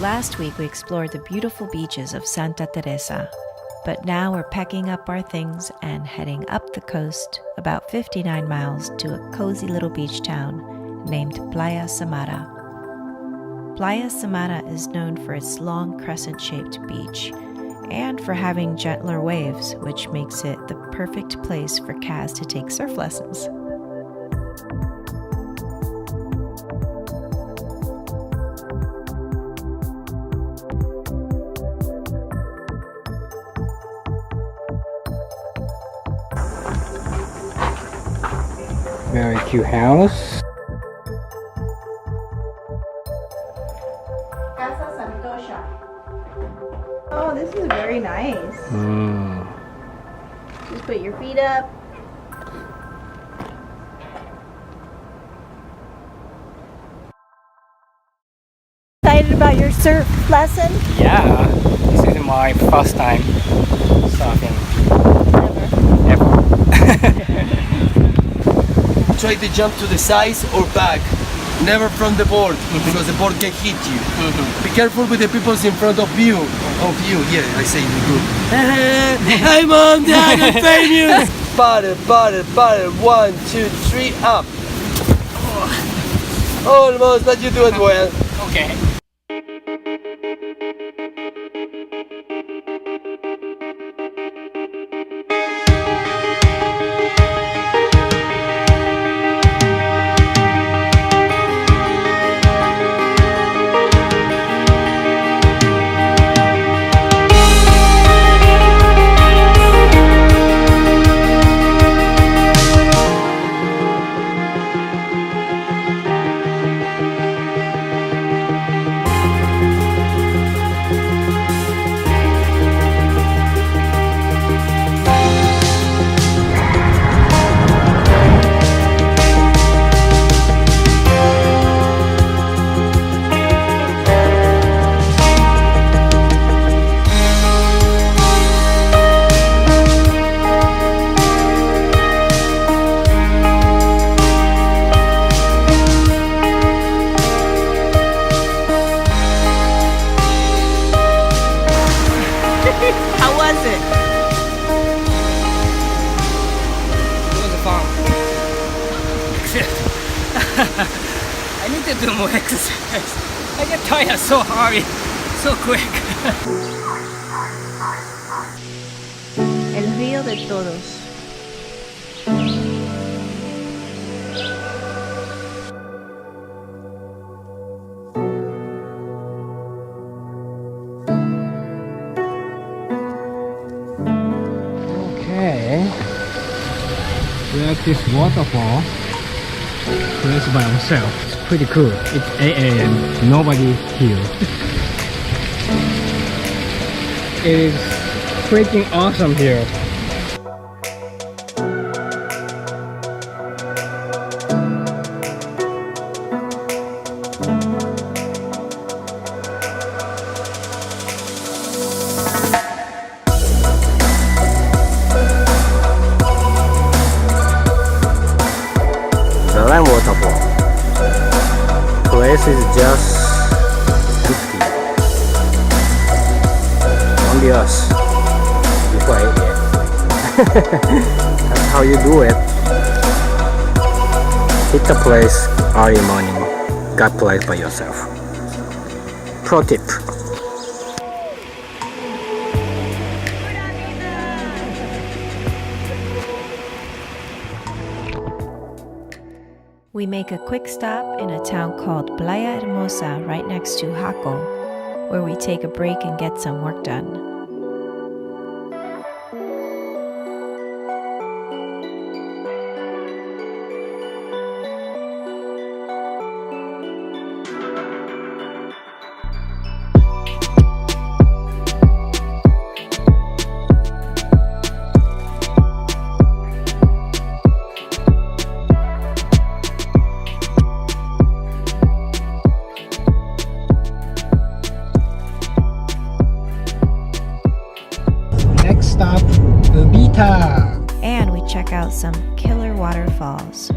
Last week we explored the beautiful beaches of Santa Teresa, but now we're packing up our things and heading up the coast about 59 miles to a cozy little beach town named Playa Samara. Playa Samara is known for its long crescent-shaped beach and for having gentler waves, which makes it the perfect place for Kaz to take surf lessons. Very cute house. Oh, this is very nice. Just put your feet up. Excited about your surf lesson? Yeah, this is my first time surfing. Ever. Try to jump to the sides or back, never from the board, because the board can hit you. Be careful with the people in front of you. Yeah, I say you good. Hi mom, dad, I'm famous. Paddle, 1, 2, 3, up. Almost, but you do it well. Okay. How was it? It was fun. I need to do more exercise. I get tired so hard, so quick. El río de todos. Okay. We're at this waterfall. Placed by ourselves. It's pretty cool. It's 8 a.m. Nobody here. It is freaking awesome here. Belen Waterfall. Place is just 50. Don't be us. Before 8 a.m. That's how you do it. Hit the place early morning. Got place by yourself. Pro tip. We make a quick stop in a town called Playa Hermosa right next to Jaco, where we take a break and get some work done. Next stop, Pura Vida. And we check out some killer waterfalls.